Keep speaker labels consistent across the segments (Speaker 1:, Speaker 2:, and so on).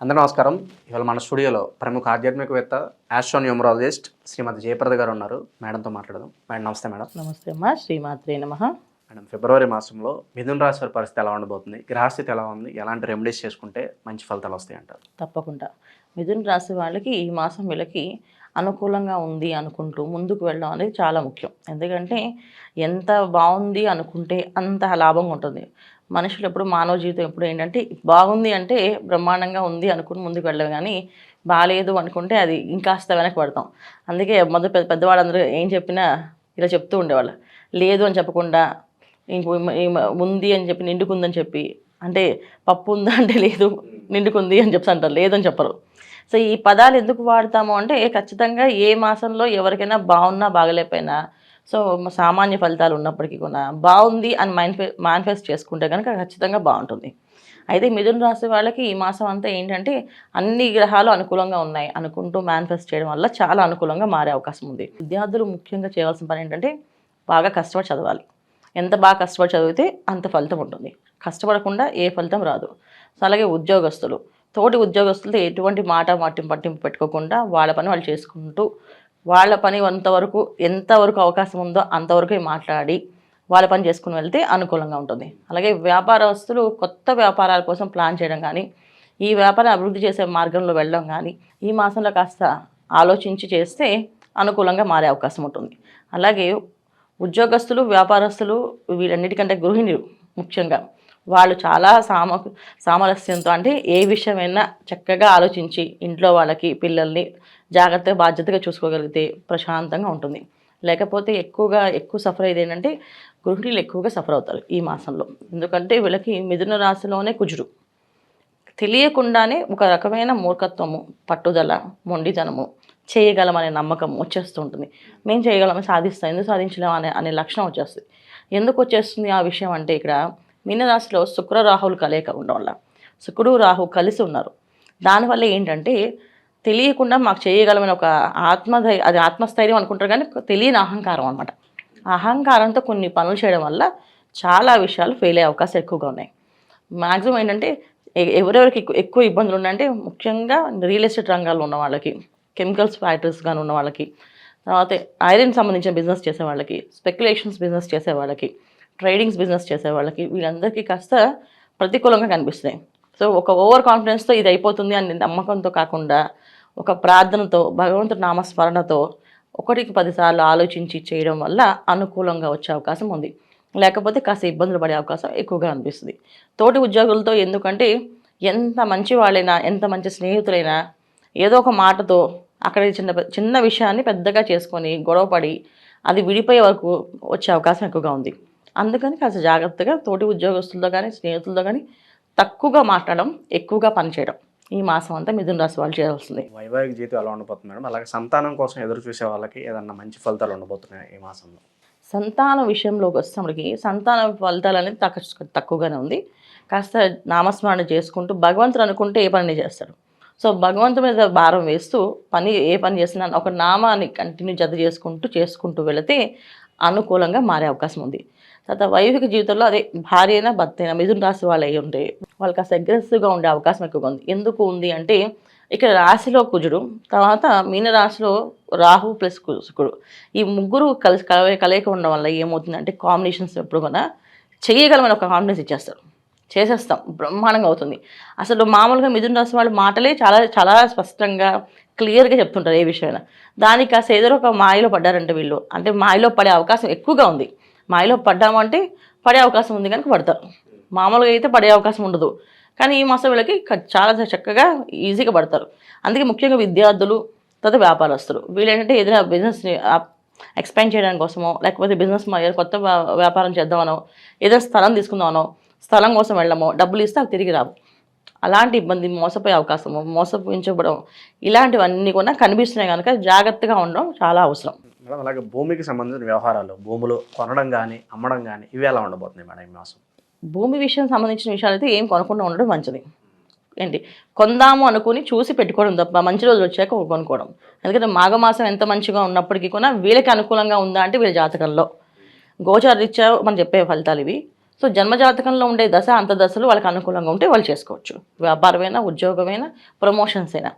Speaker 1: అందరూ నమస్కారం. ఇవాళ మన స్టూడియోలో ప్రముఖ ఆధ్యాత్మికవేత్త ఆస్ట్రోన్యూమరాలజిస్ట్ శ్రీమతి జయప్రద గారు ఉన్నారు. మేడంతో మాట్లాడదాం. మేడం నమస్తే. మేడం
Speaker 2: నమస్తే అమ్మా. శ్రీమాత్రే నమః.
Speaker 1: మేడం, ఫిబ్రవరి మాసంలో మిథున రాశి వారి పరిస్థితి ఎలా ఉండబోతుంది? గ్రహస్థితి ఎలా ఉంది? ఎలాంటి రెమెడీస్ చేసుకుంటే మంచి ఫలితాలు వస్తాయి అంటారు?
Speaker 2: తప్పకుండా మిథున రాశి వాళ్ళకి ఈ మాసం వీళ్ళకి అనుకూలంగా ఉంది అనుకుంటూ ముందుకు వెళ్ళడం అనేది చాలా ముఖ్యం. ఎందుకంటే ఎంత బాగుంది అనుకుంటే అంత లాభంగా ఉంటుంది. మనుషులు ఎప్పుడు మానవ జీవితం ఎప్పుడు ఏంటంటే బాగుంది అంటే బ్రహ్మాండంగా ఉంది అనుకుని ముందుకు వెళ్ళవు, కానీ బాగాలేదు అనుకుంటే అది ఇంకాస్త వెనక్కి పడతాం. అందుకే మొదటి పెద్దవాళ్ళందరూ ఏం చెప్పినా ఇలా చెప్తూ ఉండేవాళ్ళు. లేదు అని చెప్పకుండా ఇంక ఉంది అని చెప్పి నిండుకుందని చెప్పి, అంటే పప్పు ఉందా అంటే లేదు నిండుకుంది అని చెప్పి అంటారు, లేదని చెప్పరు. సో ఈ పదాలు ఎందుకు వాడతాము అంటే ఖచ్చితంగా ఏ మాసంలో ఎవరికైనా బాగున్నా బాగలేకపోయినా, సో సామాన్య ఫలితాలు ఉన్నప్పటికీ కూడా బాగుంది అని మేనిఫెస్ట్ చేసుకుంటే కనుక ఖచ్చితంగా బాగుంటుంది. అయితే మిథున రాశి వాళ్ళకి ఈ మాసం అంతా ఏంటంటే అన్ని గ్రహాలు అనుకూలంగా ఉన్నాయి అనుకుంటూ మేనిఫెస్ట్ చేయడం వల్ల చాలా అనుకూలంగా మారే అవకాశం ఉంది. విద్యార్థులు ముఖ్యంగా చేయవలసిన పని ఏంటంటే బాగా కష్టపడి చదవాలి. ఎంత బాగా కష్టపడి చదివితే అంత ఫలితం ఉంటుంది. కష్టపడకుండా ఏ ఫలితం రాదు. సో అలాగే ఉద్యోగస్తులు, తోటి ఉద్యోగస్తులతో ఎటువంటి మాట పట్టింపు పెట్టుకోకుండా వాళ్ళ పని వాళ్ళు చేసుకుంటూ, వాళ్ళ పని ఎంతవరకు అవకాశం ఉందో అంతవరకు మాట్లాడి వాళ్ళ పని చేసుకుని వెళ్తే అనుకూలంగా ఉంటుంది. అలాగే వ్యాపారస్తులు కొత్త వ్యాపారాల కోసం ప్లాన్ చేయడం కానీ, ఈ వ్యాపారం అభివృద్ధి చేసే మార్గంలో వెళ్ళడం కానీ ఈ మాసంలో కాస్త ఆలోచించి చేస్తే అనుకూలంగా మారే అవకాశం ఉంటుంది. అలాగే ఉద్యోగస్తులు, వ్యాపారస్తులు, వీళ్ళన్నిటికంటే గృహిణులు ముఖ్యంగా వాళ్ళు చాలా సామరస్యంతో, అంటే ఏ విషయమైనా చక్కగా ఆలోచించి ఇంట్లో వాళ్ళకి పిల్లల్ని జాగ్రత్తగా బాధ్యతగా చూసుకోగలిగితే ప్రశాంతంగా ఉంటుంది. లేకపోతే ఎక్కువ సఫర్ అయ్యేది ఏంటంటే గృహిణులు ఎక్కువగా సఫర్ అవుతారు ఈ మాసంలో. ఎందుకంటే వీళ్ళకి మిథున రాశిలోనే కుజుడు. తెలియకుండానే ఒక రకమైన మూర్ఖత్వము, పట్టుదల, మొండితనము, చేయగలమనే నమ్మకం వచ్చేస్తూ ఉంటుంది. మేము చేయగలమని సాధిస్తాం, ఎందుకు సాధించలేము అనే లక్షణం వచ్చేస్తుంది. ఎందుకు వచ్చేస్తుంది ఆ విషయం అంటే, ఇక్కడ మీనరాశిలో శుక్ర రాహువులు కలయిక ఉండడం వల్ల, శుక్రుడు రాహు కలిసి ఉన్నారు. దానివల్ల ఏంటంటే తెలియకుండా మాకు చేయగలమని ఒక అది ఆత్మస్థైర్యం అనుకుంటారు, కానీ తెలియని అహంకారం అనమాట. అహంకారంతో కొన్ని పనులు చేయడం వల్ల చాలా విషయాలు ఫెయిల్ అయ్యే అవకాశం ఎక్కువగా ఉన్నాయి. మ్యాక్సిమం ఏంటంటే ఎవరెవరికి ఎక్కువ ఇబ్బందులు ఉన్నాయంటే ముఖ్యంగా రియల్ ఎస్టేట్ రంగాల్లో ఉన్న వాళ్ళకి, కెమికల్స్ ఫ్యాక్టరీస్ కానీ ఉన్న వాళ్ళకి, తర్వాత ఐరన్ సంబంధించిన బిజినెస్ చేసే వాళ్ళకి, స్పెక్యులేషన్స్ బిజినెస్ చేసే వాళ్ళకి, ట్రేడింగ్స్ బిజినెస్ చేసే వాళ్ళకి, వీళ్ళందరికీ కాస్త ప్రతికూలంగా కనిపిస్తున్నాయి. సో ఒక ఓవర్ కాన్ఫిడెన్స్తో ఇది అయిపోతుంది అని నమ్మకంతో కాకుండా ఒక ప్రార్థనతో, భగవంతుడి నామస్మరణతో 1కి 10 సార్లు ఆలోచించి చేయడం వల్ల అనుకూలంగా వచ్చే అవకాశం ఉంది. లేకపోతే కాస్త ఇబ్బందులు పడే అవకాశం ఎక్కువగా అనిపిస్తుంది. తోటి ఉద్యోగులతో, ఎందుకంటే ఎంత మంచి వాళ్ళైనా, ఎంత మంచి స్నేహితులైనా ఏదో ఒక మాటతో అక్కడ చిన్న విషయాన్ని పెద్దగా చేసుకొని గొడవపడి అది విడిపోయే వరకు వచ్చే అవకాశం ఎక్కువగా ఉంది. అందుకని కాస్త జాగ్రత్తగా తోటి ఉద్యోగస్తులతో కానీ స్నేహితులతో కానీ తక్కువగా మాట్లాడడం, ఎక్కువగా పనిచేయడం ఈ మాసం అంతా మిథున రాశి వాళ్ళు చేయాల్సింది.
Speaker 1: వైవాహిక జీవితం ఎలా ఉండబోతుంది మేడం? అలాగే సంతానం కోసం ఎదురు చూసే వాళ్ళకి ఏదన్నా మంచి ఫలితాలు ఉండబోతున్నాయి ఈ మాసంలో?
Speaker 2: సంతానం విషయంలోకి వస్తానికి సంతాన ఫలితాలు అనేది తక్కువగానే ఉంది. కాస్త నామస్మరణ చేసుకుంటూ భగవంతుడు అనుకుంటే ఏ పని చేస్తాడు. సో భగవంతు మీద భారం వేస్తూ ఏ పని చేసినా ఒక నామాన్ని కంటిన్యూ చేసుకుంటూ వెళితే అనుకూలంగా మారే అవకాశం ఉంది. తర్వాత వైవాహిక జీవితంలో అదే భార్య అయినా భర్త అయినా మిథున రాశి వాళ్ళు అయి ఉంటే వాళ్ళు కాస్త అగ్రెసివ్గా ఉండే అవకాశం ఎక్కువగా ఉంది. ఎందుకు ఉంది అంటే ఇక్కడ రాశిలో కుజుడు, తర్వాత మీన రాశిలో రాహు ప్లస్ శుక్రుడు, ఈ ముగ్గురు కలయిక ఉండడం వల్ల ఏమవుతుందంటే కాంబినేషన్స్ ఎప్పుడు కూడా చేయగలమని ఒక కాన్ఫిడెన్స్ ఇచ్చేస్తారు. చేసేస్తాం, బ్రహ్మాండంగా అవుతుంది. అసలు మామూలుగా మిథున రాశి వాళ్ళ మాటలే చాలా చాలా స్పష్టంగా క్లియర్గా చెప్తుంటారు ఏ విషయమైనా. దానికి కాస్త ఏదో ఒక మాయలో పడ్డారంటే వీళ్ళు, అంటే మాయలో పడే అవకాశం ఎక్కువగా ఉంది. మాయలో పడ్డామంటే పడే అవకాశం ఉంది కనుక పడతారు. మామూలుగా అయితే పడే అవకాశం ఉండదు, కానీ ఈ మాసం వీళ్ళకి చాలా చక్కగా ఈజీగా పడతారు. అందుకే ముఖ్యంగా విద్యార్థులు, తర్వాత వ్యాపారస్తులు, వీళ్ళు ఏంటంటే ఏదైనా బిజినెస్ని ఎక్స్పాండ్ చేయడానికి కోసమో, లేకపోతే బిజినెస్ కొత్త వ్యాపారం చేద్దామనో, ఏదైనా స్థలం తీసుకుందామనో, స్థలం కోసం వెళ్ళమో, డబ్బులు ఇస్తే అవి తిరిగి రావు, అలాంటి ఇబ్బంది, మోసపోయే అవకాశము, మోసపోయించబడడం, ఇలాంటివన్నీ కూడా కనిపిస్తున్నాయి కనుక జాగ్రత్తగా ఉండడం చాలా అవసరం.
Speaker 1: మేడం, అలాగే భూమికి సంబంధించిన వ్యవహారాలు, భూములు కొనడం కానీ అమ్మడం కానీ ఇవి ఎలా ఉండబోతున్నాయి మేడం ఈ మాసం?
Speaker 2: భూమి విషయం సంబంధించిన విషయాలు అయితే ఏం కొనకుండా ఉండడం మంచిది. కొందాము అనుకుని చూసి పెట్టుకోవడం తప్ప మంచి రోజులు వచ్చాక కొనుక్కోవడం. ఎందుకంటే మాఘమాసం ఎంత మంచిగా ఉన్నప్పటికీ కూడా వీళ్ళకి అనుకూలంగా ఉందా అంటే వీళ్ళ జాతకంలో గోచార రీత్యా మనం చెప్పే ఫలితాలు ఇవి. సో జన్మజాతకంలో ఉండే దశ అంత దశలు వాళ్ళకి అనుకూలంగా ఉంటే వాళ్ళు చేసుకోవచ్చు. వ్యాపారమైనా, ఉద్యోగమైనా, ప్రమోషన్స్ అయినా.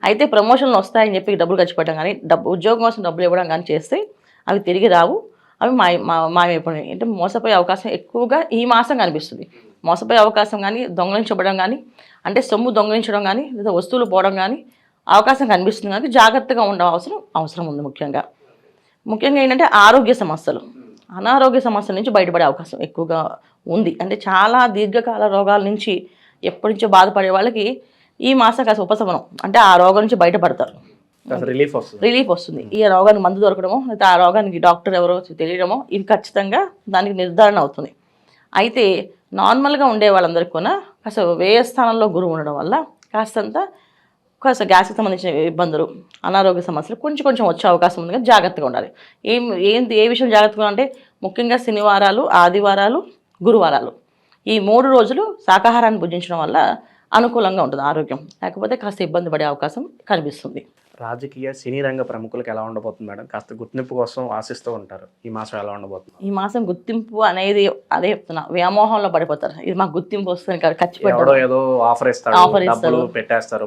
Speaker 2: అయితే ప్రమోషన్లు వస్తాయని చెప్పి డబ్బులు ఖర్చు పెట్టడం కానీ, ఉద్యోగం కోసం డబ్బులు ఇవ్వడం కానీ చేస్తే అవి తిరిగి రావు, అవి మాయమైపోయినాయి. అంటే మోసపోయే అవకాశం ఎక్కువగా ఈ మాసం కనిపిస్తుంది. మోసపోయే అవకాశం కానీ, దొంగలించబడడం కానీ, అంటే సొమ్ము దొంగలించడం కానీ, లేదా వస్తువులు పోవడం కానీ అవకాశం కనిపిస్తుంది. కానీ జాగ్రత్తగా అవసరం ఉంది. ముఖ్యంగా ఏంటంటే ఆరోగ్య సమస్యలు, అనారోగ్య సమస్యల నుంచి బయటపడే అవకాశం ఎక్కువగా ఉంది. అంటే చాలా దీర్ఘకాల రోగాల నుంచి ఎప్పటి నుంచో బాధపడే వాళ్ళకి ఈ మాసం కాస్త ఉపశమనం, అంటే ఆ రోగం నుంచి బయటపడతారు, రిలీఫ్ వస్తుంది. ఈ రోగానికి మందు దొరకడమో, లేదా ఆ రోగానికి డాక్టర్ ఎవరో తెలియడమో, ఇది ఖచ్చితంగా దానికి నిర్ధారణ అవుతుంది. అయితే నార్మల్గా ఉండే వాళ్ళందరికీ కూడా కాస్త వ్యయ స్థానంలో గురువు ఉండడం వల్ల కాస్త గ్యాస్కి సంబంధించిన ఇబ్బందులు, అనారోగ్య సమస్యలు కొంచెం వచ్చే అవకాశం ఉంది. కానీ జాగ్రత్తగా ఉండాలి. ఏ విషయం జాగ్రత్తగా అంటే ముఖ్యంగా శనివారాలు, ఆదివారాలు, గురువారాలు ఈ 3 రోజులు శాకాహారాన్ని భుజించడం వల్ల అనుకూలంగా ఉంటుంది ఆరోగ్యం. లేకపోతే కాస్త ఇబ్బంది పడే అవకాశం కనిపిస్తుంది.
Speaker 1: రాజకీయ సినీ రంగ ప్రముఖులకు ఎలా ఉండబోతుంది మేడం? కాస్త గుర్తింపు కోసం ఆశిస్తూ ఉంటారు. ఈ మాసం ఎలా ఉండబోతుంది?
Speaker 2: ఈ మాసం గుర్తింపు అనేది అదే చెప్తున్నా, వ్యామోహంలో పడిపోతారు. ఇది మాకు గుర్తింపు వస్తుంది ఖర్చు
Speaker 1: ఏదో ఆఫర్ ఇస్తారు, పెట్టేస్తారు,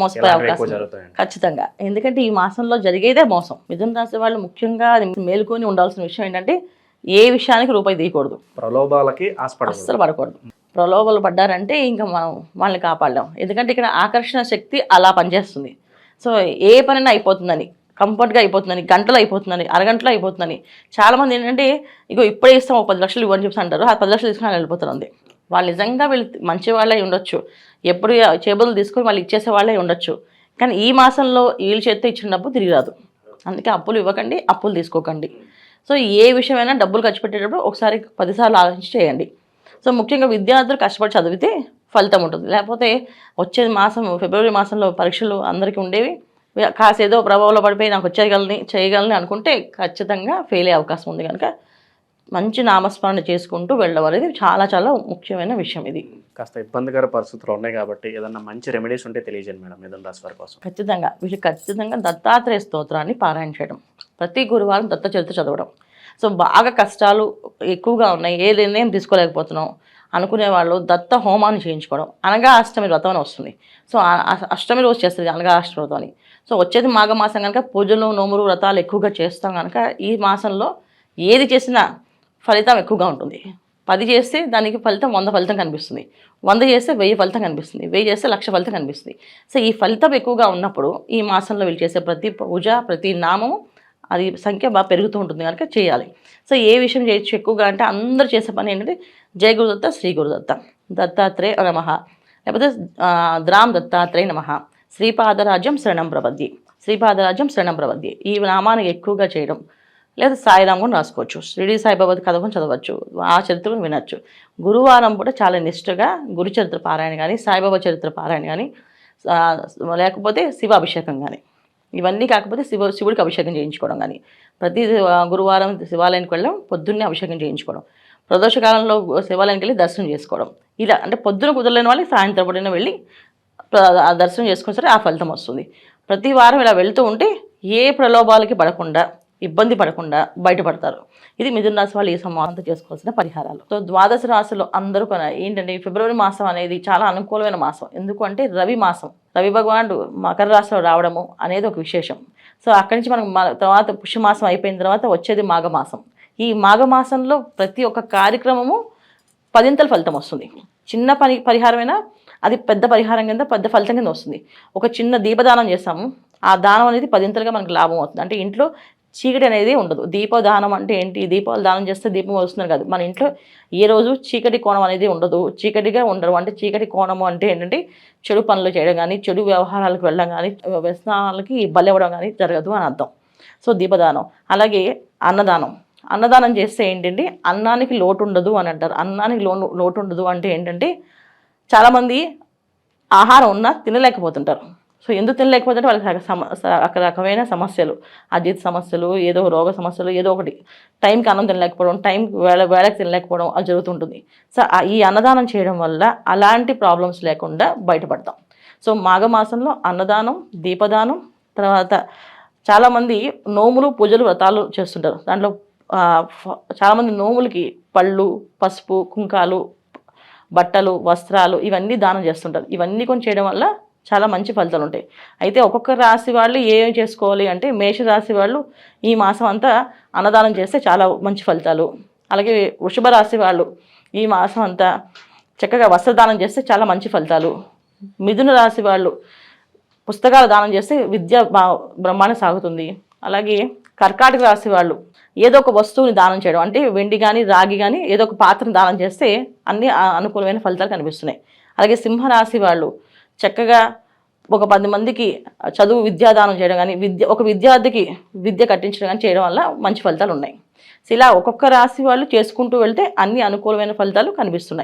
Speaker 1: మోసపోయే
Speaker 2: అవకాశం ఖచ్చితంగా. ఎందుకంటే ఈ మాసంలో జరిగేదే మోసం. మిథున రాశి వాళ్ళు ముఖ్యంగా మేలుకొని ఉండాల్సిన విషయం ఏంటంటే ఏ విషయానికి రూపాయి తీయకూడదు,
Speaker 1: ప్రలోభాలకి
Speaker 2: అస్సలు పడకూడదు. ప్రలోభాలు పడ్డారంటే ఇంకా మనం వాళ్ళని కాపాడలేం. ఎందుకంటే ఇక్కడ ఆకర్షణ శక్తి అలా పనిచేస్తుంది. సో ఏ పనైనా అయిపోతుందని, కంఫర్ట్గా అయిపోతుందని, గంటలో అయిపోతుందని, అరగంటలో అయిపోతుందని. చాలామంది ఏంటంటే ఇగో ఇప్పుడే ఇస్తాం 10 లక్షలు ఇవ్వని చెప్పి అంటారు. ఆ 10 లక్షలు తీసుకుని వెళ్ళిపోతుంది. వాళ్ళు నిజంగా వీళ్ళు మంచి వాళ్ళే ఉండొచ్చు, ఎప్పుడు చేబులు తీసుకొని వాళ్ళు ఇచ్చేసే వాళ్ళే ఉండొచ్చు. కానీ ఈ మాసంలో వీళ్ళు చేస్తే ఇచ్చిన డబ్బు తిరిగి రాదు. అందుకే అప్పులు ఇవ్వకండి, అప్పులు తీసుకోకండి. సో ఏ విషయమైనా డబ్బులు ఖర్చు పెట్టేటప్పుడు ఒకసారి 10 సార్లు ఆలోచించి చేయండి. సో ముఖ్యంగా విద్యార్థులు కష్టపడి చదివితే ఫలితం ఉంటుంది. లేకపోతే వచ్చే మాసం ఫిబ్రవరి మాసంలో పరీక్షలు అందరికీ ఉండేవి, కాసేదో ప్రభావంలో పడిపోయి నాకు చేయగలని అనుకుంటే ఖచ్చితంగా ఫెయిల్ అయ్యే అవకాశం ఉంది. కనుక మంచి నామస్మరణ చేసుకుంటూ వెళ్ళడం అనేది చాలా ముఖ్యమైన విషయం. ఇది
Speaker 1: కాస్త ఇబ్బందికర పరిస్థితులు ఉన్నాయి కాబట్టి ఏదన్నా మంచి రెమెడీస్ ఉంటే తెలియజేయండి మేడం మిథున రాశి వారి కోసం.
Speaker 2: ఖచ్చితంగా దత్తాత్రేయ స్తోత్రాన్ని పారాయణ చేయడం, ప్రతి గురువారం దత్త చరిత్ర చదవడం. సో బాగా కష్టాలు ఎక్కువగా ఉన్నాయి, ఏ నిర్ణయం తీసుకోలేకపోతున్నాం అనుకునే వాళ్ళు దత్త హోమాన్ని చేయించుకోవడం. అనగా అష్టమి వ్రతం అని వస్తుంది. సో అష్టమి రోజు చేస్తుంది అనగా అష్టమి వ్రతం అని. సో వచ్చేది మాఘమాసం కనుక పూజలు, నోములు, వ్రతాలు ఎక్కువగా చేస్తాం కనుక ఈ మాసంలో ఏది చేసినా ఫలితం ఎక్కువగా ఉంటుంది. 10 చేస్తే దానికి ఫలితం 100 ఫలితం కనిపిస్తుంది, 100 చేస్తే 1000 ఫలితం కనిపిస్తుంది, 1000 చేస్తే 1,00,000 ఫలితం కనిపిస్తుంది. సో ఈ ఫలితం ఎక్కువగా ఉన్నప్పుడు ఈ మాసంలో వీళ్ళు చేసే ప్రతి పూజ, ప్రతి నామము అది సంఖ్య బాగా పెరుగుతూ ఉంటుంది కనుక చేయాలి. సో ఏ విషయం చేయొచ్చు ఎక్కువగా అంటే అందరూ చేసే పని ఏంటంటే జయ గురుదత్త, శ్రీ గురుదత్త, దత్తాత్రేయ నమః, లేకపోతే ద్రామ్ దత్తాత్రేయ నమః, శ్రీపాదరాజ్యం శరణం ప్రపద్యే ఈ నామాన్ని ఎక్కువగా చేయడం. లేదా సాయిరామ్ కూడా రాసుకోవచ్చు, షిరిడి సాయిబాబా కథ కూడా చదవచ్చు, ఆ చరిత్రను వినొచ్చు. గురువారం కూడా చాలా నిష్ఠగా గురు చరిత్ర పారాయణ కానీ, సాయిబాబా చరిత్ర పారాయణ కానీ, లేకపోతే శివాభిషేకం కానీ, ఇవన్నీ కాకపోతే శివుడికి అభిషేకం చేయించుకోవడం కానీ, ప్రతి గురువారం శివాలయానికి వెళ్ళడం, పొద్దున్నే అభిషేకం చేయించుకోవడం, ప్రదోషకాలంలో శివాలయానికి వెళ్ళి దర్శనం చేసుకోవడం. ఇలా అంటే పొద్దున కుదరలేని వాళ్ళకి సాయంత్రం పడిన వెళ్ళి దర్శనం చేసుకుని సరే ఆ ఫలితం వస్తుంది. ప్రతి వారం ఇలా వెళ్తూ ఉంటే ఏ ప్రలోభాలకి పడకుండా, ఇబ్బంది పడకుండా బయటపడతారు. ఇది మిథున రాశి వాళ్ళు ఈ సంవత్సరం చేసుకోవాల్సిన పరిహారాలు. సో 12 రాశులు అందరూ కూడా ఏంటంటే ఫిబ్రవరి మాసం అనేది చాలా అనుకూలమైన మాసం. ఎందుకంటే రవి మాసం, రవి భగవానుడు మకర రాశిలో రావడము అనేది ఒక విశేషం. సో అక్కడి నుంచి మనం తర్వాత పుష్యమాసం అయిపోయిన తర్వాత వచ్చేది మాఘమాసం. ఈ మాఘమాసంలో ప్రతి ఒక్క కార్యక్రమము 10ంతల ఫలితం వస్తుంది. చిన్న పరిహారమైనా అది పెద్ద పరిహారం కింద, పెద్ద ఫలితం కింద వస్తుంది. ఒక చిన్న దీపదానం చేస్తాము, ఆ దానం అనేది 10ంతలుగా మనకు లాభం అవుతుంది. అంటే ఇంట్లో చీకటి అనేది ఉండదు. దీపదానం అంటే ఏంటి? దీపాలు దానం చేస్తే దీపం వస్తున్నారు కాదు, మన ఇంట్లో ఏ రోజు చీకటి కోణం అనేది ఉండదు, చీకటిగా ఉండరు. అంటే చీకటి కోణము అంటే ఏంటంటే చెడు పనులు చేయడం కానీ, చెడు వ్యవహారాలకు వెళ్ళడం కానీ, వ్యసనాలకి బలివ్వడం కానీ జరగదు అని అర్థం. సో దీపదానం. అలాగే అన్నదానం చేస్తే ఏంటంటే అన్నానికి లోటు ఉండదు అని అంటారు. అన్నానికి లోటు ఉండదు అంటే ఏంటంటే చాలామంది ఆహారం ఉన్నా తినలేకపోతుంటారు. సో ఎందుకు తినలేకపోతుంటే వాళ్ళకి రకమైన సమస్యలు, అజీర్తి సమస్యలు, ఏదో రోగ సమస్యలు, ఏదో ఒకటి టైంకి అన్నం తినలేకపోవడం, టైంకి వేళకి తినలేకపోవడం అది జరుగుతుంటుంది. సో ఈ అన్నదానం చేయడం వల్ల అలాంటి ప్రాబ్లమ్స్ లేకుండా బయటపడతాం. సో మాఘమాసంలో అన్నదానం, దీపదానం, తర్వాత చాలామంది నోములు, పూజలు, వ్రతాలు చేస్తుంటారు. దాంట్లో చాలామంది నోములకి పళ్ళు, పసుపు, కుంకాలు, బట్టలు, వస్త్రాలు ఇవన్నీ దానం చేస్తుంటారు. ఇవన్నీ కొన్ని చేయడం వల్ల చాలా మంచి ఫలితాలు ఉంటాయి. అయితే ఒక్కొక్క రాశి వాళ్ళు ఏం చేసుకోవాలి అంటే, మేష రాశి వాళ్ళు ఈ మాసం అంతా అన్నదానం చేస్తే చాలా మంచి ఫలితాలు. అలాగే వృషభ రాశి వాళ్ళు ఈ మాసం అంతా చక్కగా వస్త్రదానం చేస్తే చాలా మంచి ఫలితాలు. మిథున రాశి వాళ్ళు పుస్తకాలు దానం చేస్తే విద్య బ్రహ్మాండంగా సాగుతుంది. అలాగే కర్కాటక రాశి వాళ్ళు ఏదో ఒక వస్తువుని దానం చేయడం, అంటే వెండి కానీ రాగి కానీ ఏదో ఒక పాత్రను దానం చేస్తే అన్ని అనుకూలమైన ఫలితాలు కనిపిస్తున్నాయి. అలాగే సింహరాశి వాళ్ళు చక్కగా ఒక 10 మందికి చదువు విద్యాదానం చేయడం కానీ, ఒక విద్యార్థికి విద్య కట్టించడం కానీ చేయడం వల్ల మంచి ఫలితాలు ఉన్నాయి. ఇలా ఒక్కొక్క రాశి వాళ్ళు చేసుకుంటూ వెళ్తే అన్ని అనుకూలమైన ఫలితాలు కనిపిస్తున్నాయి.